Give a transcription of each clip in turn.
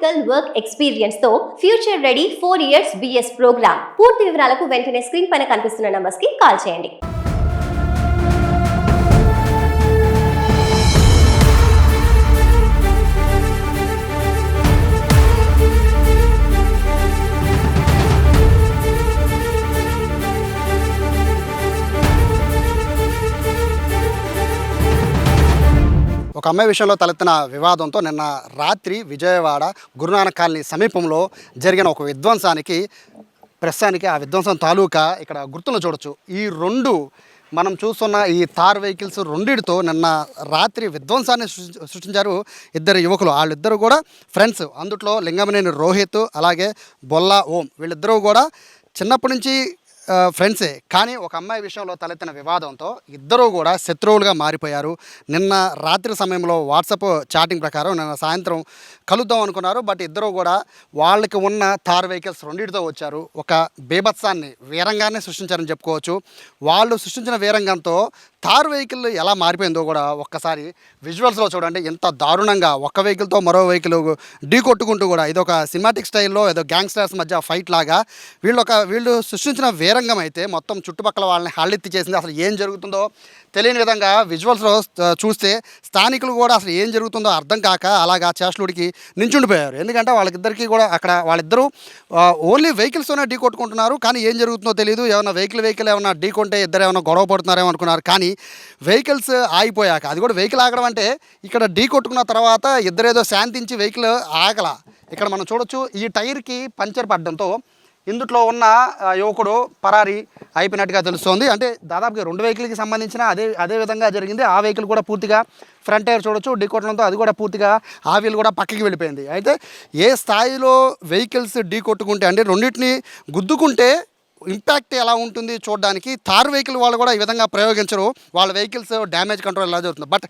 Practical work experience తో future ready 4 years BS programme. పూర్తి వివరాలకు వెంటనే స్క్రీన్ పైన కనిపిస్తున్న నంబర్స్ కి కాల్ చేయండి. ఒక అమ్మాయి విషయంలో తలెత్తిన వివాదంతో నిన్న రాత్రి విజయవాడ గురునానక్ కాలనీ సమీపంలో జరిగిన ఒక విధ్వంసానికి ప్రస్తుతానికి ఆ విధ్వంసం తాలూకా ఇక్కడ గుర్తులు చూడొచ్చు. ఈ రెండు మనం చూస్తున్న ఈ థార్ వెహికల్స్ రెండిటితో నిన్న రాత్రి విధ్వంసాన్ని సృష్టించారు ఇద్దరు యువకులు. వాళ్ళిద్దరూ కూడా ఫ్రెండ్స్. అందుట్లో లింగమనేని రోహిత్ అలాగే బొల్లా ఓం వీళ్ళిద్దరూ కూడా చిన్నప్పటి నుంచి ఫ్రెండ్సే. కానీ ఒక అమ్మాయి విషయంలో తలెత్తిన వివాదంతో ఇద్దరూ కూడా శత్రువులుగా మారిపోయారు. నిన్న రాత్రి సమయంలో వాట్సాప్ చాటింగ్ ప్రకారం నిన్న సాయంత్రం కలుద్దాం అనుకున్నారు. బట్ ఇద్దరూ కూడా వాళ్ళకి ఉన్న థార్ వెహికల్స్ రెండింటితో వచ్చారు. ఒక బీభత్సాన్ని వీరంగానే సృష్టించారని చెప్పుకోవచ్చు. వాళ్ళు సృష్టించిన వీరంగంతో థార్ వెహికల్ ఎలా మారిపోయిందో కూడా ఒక్కసారి విజువల్స్లో చూడండి. ఎంత దారుణంగా ఒక్క వెహికల్తో మరో వెహికల్ ఢీ కొట్టుకుంటూ కూడా ఇదొక సినిమాటిక్ స్టైల్లో ఏదో గ్యాంగ్స్టర్స్ మధ్య ఫైట్ లాగా వీళ్ళు సృష్టించిన వీరంగం అయితే మొత్తం చుట్టుపక్కల వాళ్ళని హళ్ళెత్తి చేసింది. అసలు ఏం జరుగుతుందో తెలియని విధంగా విజువల్స్లో చూస్తే స్థానికులు కూడా అసలు ఏం జరుగుతుందో అర్థం కాక అలాగా చేష్టలుడికి నించుండిపోయారు. ఎందుకంటే వాళ్ళిద్దరికీ కూడా అక్కడ వాళ్ళిద్దరూ ఓన్లీ వెహికల్స్తోనే ఢీ కొట్టుకుంటున్నారు. కానీ ఏం జరుగుతుందో తెలియదు. ఏమైనా వెహికల్ ఏమైనా ఢీ కొంటే ఇద్దరు ఏమైనా గొడవ పడుతున్నారేమో అనుకున్నారు. కానీ వెహికల్స్ ఆగిపోయాక, అది కూడా వెహికల్ ఆగడం అంటే ఇక్కడ ఢీ కొట్టుకున్న తర్వాత ఇద్దరేదో శాంతించి వెహికల్ ఆగల. ఇక్కడ మనం చూడొచ్చు ఈ టైర్కి పంచర్ పడడంతో ఇందుట్లో ఉన్న యువకుడు పరారీ అయిపోయినట్టుగా తెలుస్తోంది. అంటే దాదాపుగా రెండు వెహికల్కి సంబంధించిన అదే విధంగా జరిగింది. ఆ వెహికల్ కూడా పూర్తిగా ఫ్రంట్ టైర్ చూడొచ్చు ఢీ కొట్టడంతో అది కూడా పూర్తిగా ఆ వీల్ కూడా పక్కకి వెళ్ళిపోయింది. అయితే ఏ స్థాయిలో వెహికల్స్ ఢీ కొట్టుకుంటే అంటే రెండింటిని గుద్దుకుంటే ఇంపాక్ట్ ఎలా ఉంటుంది చూడడానికి థార్ వెహికల్ వాళ్ళు కూడా ఈ విధంగా ప్రయోగించరు. వాళ్ళ వెహికల్స్ డ్యామేజ్ కంట్రోల్ ఎలా జరుగుతుంది. బట్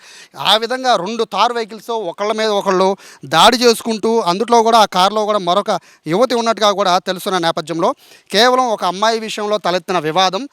ఆ విధంగా రెండు థార్ వెహికల్స్ ఒకళ్ళ మీద ఒకళ్ళు దాడి చేసుకుంటూ అందులో కూడా ఆ కారులో కూడా మరొక యువతి ఉన్నట్టుగా కూడా తెలుస్తున్న నేపథ్యంలో కేవలం ఒక అమ్మాయి విషయంలో తలెత్తిన వివాదం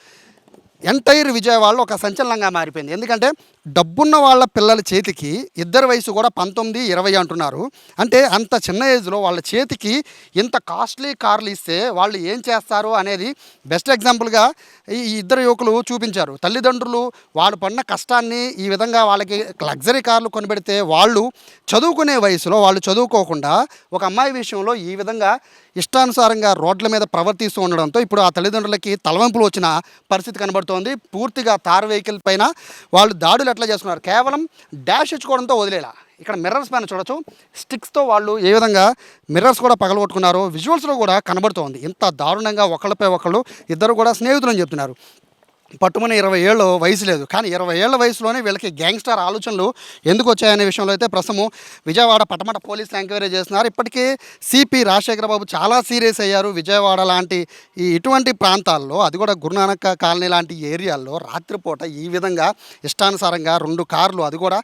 ఎంటైర్ విజయవాడలో ఒక సంచలనంగా మారిపోయింది. ఎందుకంటే డబ్బున్న వాళ్ళ పిల్లల చేతికి ఇద్దరి వయసు కూడా 19, 20 అంటున్నారు. అంటే అంత చిన్న ఏజ్లో వాళ్ళ చేతికి ఇంత కాస్ట్లీ కార్లు ఇస్తే వాళ్ళు ఏం చేస్తారు అనేది బెస్ట్ ఎగ్జాంపుల్గా ఈ ఇద్దరు యువకులు చూపించారు. తల్లిదండ్రులు వాళ్ళు పడిన కష్టాన్ని ఈ విధంగా వాళ్ళకి లగ్జరీ కార్లు కొనిపెడితే వాళ్ళు చదువుకునే వయసులో వాళ్ళు చదువుకోకుండా ఒక అమ్మాయి విషయంలో ఈ విధంగా ఇష్టానుసారంగా రోడ్ల మీద ప్రవర్తిస్తూ ఉండడంతో ఇప్పుడు ఆ తల్లిదండ్రులకి తలవంపులు వచ్చిన పరిస్థితి కనబడుతోంది. పూర్తిగా థార్ వెహికల్ పైన వాళ్ళు దాడులు ఎట్లా చేస్తున్నారు, కేవలం డాష్ ఇచ్చుకోవడంతో వదిలేలా. ఇక్కడ మిర్రర్స్ పైన చూడొచ్చు స్టిక్స్తో వాళ్ళు ఏ విధంగా మిర్రర్స్ కూడా పగలగొట్టుకున్నారో విజువల్స్లో కూడా కనబడుతోంది. ఇంత దారుణంగా ఒకళ్ళపై ఒకళ్ళు ఇద్దరు కూడా స్నేహితులని చెప్తున్నారు. పట్టుమని 20 ఏళ్ళ వయసు లేదు. కానీ 20 ఏళ్ల వయసులోనే వీళ్ళకి గ్యాంగ్స్టర్ ఆలోచనలు ఎందుకు వచ్చాయనే విషయంలో అయితే ప్రస్తుతం విజయవాడ పట్టమట పోలీసులు ఎంక్వైరీ చేస్తున్నారు. ఇప్పటికే సిపి రాజశేఖర బాబు చాలా సీరియస్ అయ్యారు. విజయవాడ లాంటి ఇటువంటి ప్రాంతాల్లో, అది కూడా గురునానక్ కాలనీ లాంటి ఏరియాల్లో రాత్రిపూట ఈ విధంగా ఇష్టానుసారంగా రెండు కార్లు, అది కూడా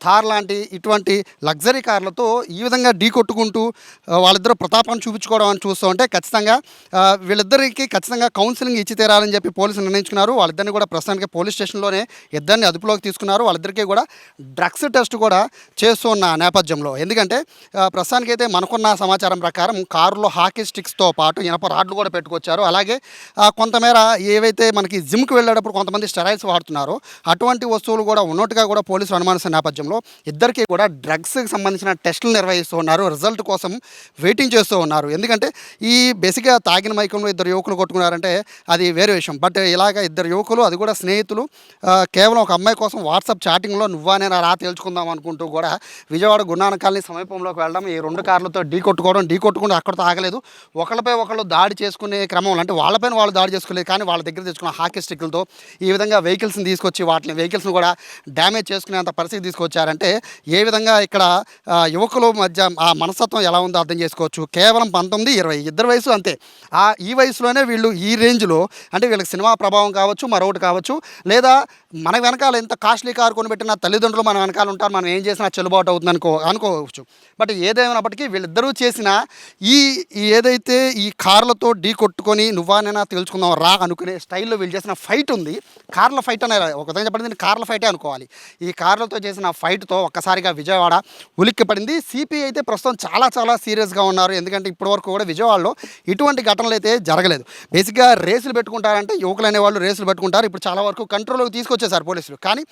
థార్ లాంటి ఇటువంటి లగ్జరీ కార్లతో ఈ విధంగా ఢీ కొట్టుకుంటూ వాళ్ళిద్దరూ ప్రతాపాన్ని చూపించుకోవడం అని చూస్తూ ఉంటే ఖచ్చితంగా వీళ్ళిద్దరికి ఖచ్చితంగా కౌన్సిలింగ్ ఇచ్చి తీరాలని చెప్పి పోలీసులు నిర్ణయించుకున్నారు. వాళ్ళిద్దరిని కూడా ప్రస్తుతానికి పోలీస్ స్టేషన్లోనే ఇద్దరిని అదుపులోకి తీసుకున్నారు. వాళ్ళిద్దరికీ కూడా డ్రగ్స్ టెస్ట్ కూడా చేస్తున్న నేపథ్యంలో, ఎందుకంటే ప్రస్తుతానికి అయితే మనకున్న సమాచారం ప్రకారం కారులో హాకీ స్టిక్స్తో పాటు ఇనప రాడ్లు కూడా పెట్టుకొచ్చారు. అలాగే కొంతమేర ఏవైతే మనకి జిమ్కి వెళ్ళేటప్పుడు కొంతమంది స్టెరాయిడ్స్ వాడుతున్నారో అటువంటి వస్తువులు కూడా ఉన్నట్టుగా కూడా పోలీసులు అనుమానిస్తున్న నేపథ్యంలో ఇద్దరికీ కూడా డ్రగ్స్కి సంబంధించిన టెస్టులు నిర్వహిస్తూ ఉన్నారు. రిజల్ట్ కోసం వెయిటింగ్ చేస్తూ ఉన్నారు. ఎందుకంటే ఈ బేసిక్గా తాగిన మైకంలో ఇద్దరు యువకులు కొట్టుకున్నారంటే అది వేరే విషయం. బట్ ఇలాగ ఇద్దరు యువకులు, అది కూడా స్నేహితులు, కేవలం ఒక అమ్మాయి కోసం వాట్సాప్ చాటింగ్లో నువ్వా నేను రా తేల్చుకుందాం అనుకుంటూ కూడా విజయవాడ గురునానక్ కాలనీ సమీపంలోకి వెళ్ళడం, ఈ రెండు కార్లతో ఢీ కొట్టుకుంటూ అక్కడితో ఆగలేదు. ఒకళ్ళపై ఒకళ్ళు దాడి చేసుకునే క్రమంలో, అంటే వాళ్ళపైన వాళ్ళు దాడి చేసుకోలేదు కానీ వాళ్ళ దగ్గర తెచ్చుకున్న హాకీ స్టిక్లతో ఈ విధంగా వెహికల్స్ని తీసుకొచ్చి వెహికల్స్ని కూడా డ్యామేజ్ చేసుకునేంత పరిస్థితి తీసుకొచ్చారంటే ఏ విధంగా ఇక్కడ యువకుల మధ్య ఆ మనస్తత్వం ఎలా ఉందో అర్థం చేసుకోవచ్చు. కేవలం 19, 20 ఇద్దరు వయసు అంతే. ఈ వయసులోనే వీళ్ళు ఈ రేంజ్లో, అంటే వీళ్ళకి సినిమా ప్రభావం కావచ్చు, కావచ్చు, మరొకటి కావచ్చు, లేదా మన వెనకాల ఎంత కాస్ట్లీ కారు కొనిపెట్టిన తల్లిదండ్రులు మన వెనకాల ఉంటారు, మనం ఏం చేసినా చెల్లుబాటు అవుతుంది అనుకోవచ్చు. బట్ ఏదేమైనప్పటికీ వీళ్ళిద్దరూ చేసిన ఈ ఏదైతే ఈ కార్లతో ఢీ కొట్టుకొని నువ్వానైనా తెలుసుకుందాం రా అనుకునే స్టైల్లో వీళ్ళు చేసిన ఫైట్ ఉంది. కార్ల ఫైట్ అనే ఒక విధంగా చెప్పండి, కార్ల ఫైటే అనుకోవాలి. ఈ కార్లతో చేసిన ఫైట్తో ఒక్కసారిగా విజయవాడ ఉలిక్కి పడింది. సిపిఐ అయితే ప్రస్తుతం చాలా సీరియస్గా ఉన్నారు. ఎందుకంటే ఇప్పటివరకు కూడా విజయవాడలో ఇటువంటి ఘటనలు అయితే జరగలేదు. బేసిక్గా రేసులు పెట్టుకుంటారంటే యువకులు అనేవాళ్ళు రేసులు పెట్టుకుంటారు. ఇప్పుడు చాలా వరకు కంట్రోల్లోకి తీసుకొచ్చేసారు పోలీసులు. కానీ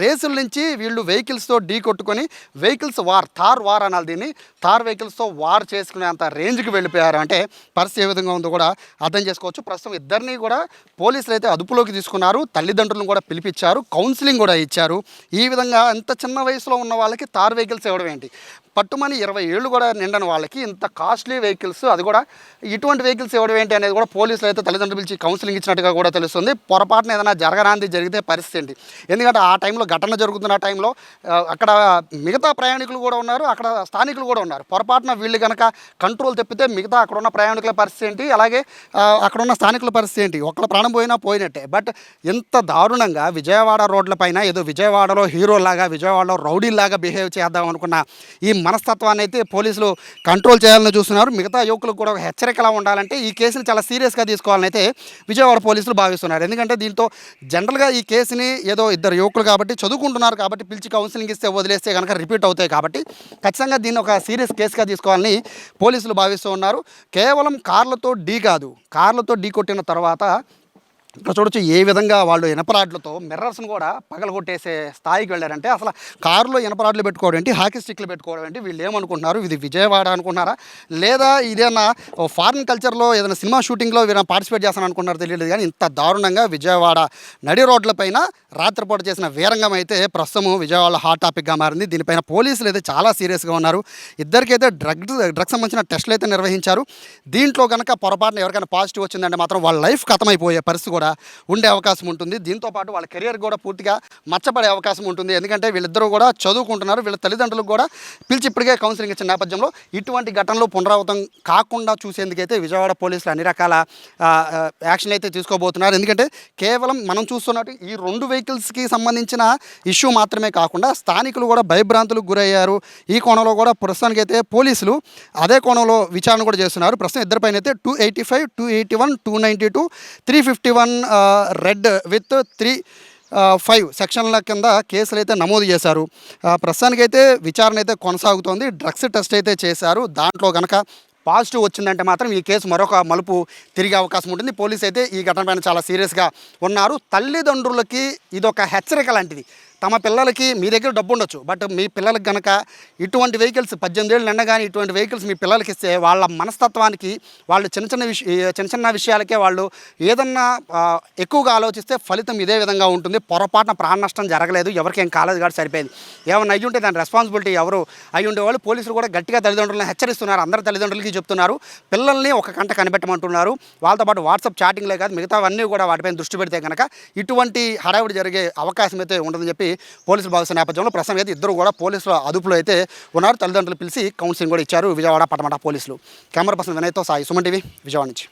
రేసుల నుంచి వీళ్ళు వెహికల్స్తో ఢీ కొట్టుకొని వెహికల్స్ వార్, థార్ వార్ అనాలి దీన్ని, థార్ వెహికల్స్తో వార్ చేసుకునేంత రేంజ్కి వెళ్ళిపోయారు. అంటే పరిస్థితి ఏ విధంగా ఉందో కూడా అర్థం చేసుకోవచ్చు. ప్రస్తుతం ఇద్దరిని కూడా పోలీసులు అయితే అదుపులోకి తీసుకున్నారు. తల్లిదండ్రులను కూడా పిలిపించారు, కౌన్సిలింగ్ కూడా ఇచ్చారు. ఈ విధంగా ఇంత చిన్న వయసులో ఉన్న వాళ్ళకి థార్ వెహికల్స్ ఇవ్వడం ఏంటి, పట్టుమని 20 ఏళ్ళు కూడా నిండని వాళ్ళకి ఇంత కాస్ట్లీ వెహికల్స్, అది కూడా ఇటువంటి వెహికల్స్ ఇవ్వడం ఏంటి అనేది కూడా పోలీసులు అయితే తల్లిదండ్రులు పిలిచి కౌన్సిలింగ్ ఇచ్చినట్టుగా కూడా తెలుస్తుంది. పొరపాటున ఏదైనా జరగరాంది జరిగితే పరిస్థితి ఏంటి, ఎందుకంటే ఆ టైంలో ఘటన జరుగుతున్న టైంలో అక్కడ మిగతా ప్రయాణికులు కూడా ఉన్నారు, అక్కడ స్థానికులు కూడా ఉన్నారు. పొరపాటున వీళ్ళు కనుక కంట్రోల్ తప్పితే మిగతా అక్కడ ఉన్న ప్రయాణికుల పరిస్థితి ఏంటి, అలాగే అక్కడ ఉన్న స్థానికుల పరిస్థితి ఏంటి, ఒక్కళ్ళ ప్రాణం పోయినా పోయినట్టే. బట్ ఎంత దారుణంగా విజయవాడ రోడ్లపైన ఏదో విజయవాడలో హీరోలాగా, విజయవాడలో రౌడీలాగా బిహేవ్ చేద్దాం అనుకున్న ఈ మనస్తత్వాన్ని అయితే పోలీసులు కంట్రోల్ చేయాలని చూస్తున్నారు. మిగతా యువకులకు కూడా ఒక హెచ్చరికలా ఉండాలంటే ఈ కేసుని చాలా సీరియస్గా తీసుకోవాలని అయితే విజయవాడ పోలీసులు భావిస్తున్నారు. ఎందుకంటే దీంతో జనరల్గా ఈ కేసుని ఏదో ఇద్దరు యువకులు కాబట్టి చదువుకుంటున్నారు కాబట్టి పిలిచి కౌన్సిలింగ్ ఇస్తే వదిలేస్తే కనుక రిపీట్ అవుతాయి కాబట్టి ఖచ్చితంగా దీన్ని ఒక సీరియస్ కేసుగా తీసుకోవాలని పోలీసులు భావిస్తూ ఉన్నారు. కేవలం కార్లతో ఢీ కాదు, కార్లతో ఢీ కొట్టిన తర్వాత ఇక్కడ చూడొచ్చు ఏ విధంగా వాళ్ళు ఇనపరాడ్లతో మిర్రర్స్ని కూడా పగలగొట్టేసే స్థాయికి వెళ్ళారంటే అసలు కారులో ఇనపరాడ్లు పెట్టుకోవడం ఏంటి, హాకీ స్టిక్లు పెట్టుకోవడం ఏంటి, వీళ్ళు ఏమనుకుంటున్నారు, ఇది విజయవాడ అనుకుంటున్నారా లేదా ఇదేనా ఫారిన్ కల్చర్లో ఏదైనా సినిమా షూటింగ్లో వీళ్ళ పార్టిసిపేట్ చేస్తాను అనుకుంటున్నారో తెలియదు. కానీ ఇంత దారుణంగా విజయవాడ నడి రోడ్లపైన రాత్రిపూట చేసిన వీరంగం అయితే ప్రస్తుతం విజయవాడలో హాట్ టాపిక్గా మారింది. దీనిపైన పోలీసులు అయితే చాలా సీరియస్గా ఉన్నారు. ఇద్దరికైతే డ్రగ్స్ సంబంధించిన టెస్టులు అయితే నిర్వహించారు. దీంట్లో కనుక పొరపాటున ఎవరికైనా పాజిటివ్ వచ్చిందంటే మాత్రం వాళ్ళ లైఫ్ ఖతమైపోయే పరిస్థితి కూడా ఉండే అవకాశం ఉంటుంది. దీంతోపాటు వాళ్ళ కెరియర్ కూడా పూర్తిగా మచ్చపడే అవకాశం ఉంటుంది. ఎందుకంటే వీళ్ళిద్దరూ కూడా చదువుకుంటున్నారు. వీళ్ళ తల్లిదండ్రులకు కూడా పిలిచి ఇప్పటికే కౌన్సిలింగ్ ఇచ్చిన నేపథ్యంలో ఇటువంటి ఘటనలు పునరావృతం కాకుండా చూసేందుకైతే విజయవాడ పోలీసులు అన్ని రకాల యాక్షన్ అయితే తీసుకోబోతున్నారు. ఎందుకంటే కేవలం మనం చూస్తున్నట్టు ఈ 2 వెహికల్స్కి సంబంధించిన ఇష్యూ మాత్రమే కాకుండా స్థానికులు కూడా భయభ్రాంతులకు గురయ్యారు. ఈ కోణంలో కూడా ప్రస్తుతానికి అయితే పోలీసులు అదే కోణంలో విచారణ కూడా చేస్తున్నారు. ప్రస్తుతం ఇద్దరిపైన అయితే 285, 281, 292, 351 రెడ్ విత్ 3-5 సెక్షన్ల కింద కేసులు అయితే నమోదు చేశారు. ప్రస్తుతానికైతే విచారణ అయితే కొనసాగుతోంది. డ్రగ్స్ టెస్ట్ అయితే చేశారు. దాంట్లో కనుక పాజిటివ్ వచ్చిందంటే మాత్రం ఈ కేసు మరొక మలుపు తిరిగే అవకాశం ఉంటుంది. పోలీసు అయితే ఈ ఘటన పైన చాలా సీరియస్గా ఉన్నారు. తల్లిదండ్రులకి ఇదొక హెచ్చరిక లాంటిది. తమ పిల్లలకి మీ దగ్గర డబ్బు ఉండొచ్చు, బట్ మీ పిల్లలకి కనుక ఇటువంటి వెహికల్స్ 18 ఏళ్ళు నిండగానే ఇటువంటి వెహికల్స్ మీ పిల్లలకి ఇస్తే వాళ్ళ మనస్తత్వానికి వాళ్ళు చిన్న చిన్న విషయాలకే వాళ్ళు ఏదన్నా ఎక్కువగా ఆలోచిస్తే ఫలితం ఇదే విధంగా ఉంటుంది. పొరపాటున ప్రాణ నష్టం జరగలేదు, ఎవరికేం కాలేదు కాబట్టి సరిపోయింది. ఏమన్నా అయ్యి ఉంటే దాని రెస్పాన్సిబిలిటీ ఎవరు అయ్యి ఉండేవాళ్ళు. పోలీసులు కూడా గట్టిగా తల్లిదండ్రులను హెచ్చరిస్తున్నారు. అందరి తల్లిదండ్రులకి చెప్తున్నారు, పిల్లల్ని ఒక కంట కనిపెట్టమంటున్నారు. వాళ్ళతో పాటు వాట్సాప్ చాటింగ్లే కాదు మిగతావన్నీ కూడా వాటిపైన దృష్టి పెడితే కనుక ఇటువంటి హడావిడి జరిగే అవకాశం అయితే ఉండదని చెప్పి పోలీసులు భావిస్తున్న నేపథ్యంలో ప్రస్తుతం అయితే ఇద్దరు కూడా పోలీసుల అదుపులో అయితే ఉన్నారు. తల్లిదండ్రులు పిలిచి కౌన్సిలింగ్ కూడా ఇచ్చారు విజయవాడ పట్టమట పోలీసులు. కెమెరా పర్సన్ వినయ్తో సాయి, సుమన్ టీవీ, విజయవాడ నుంచి.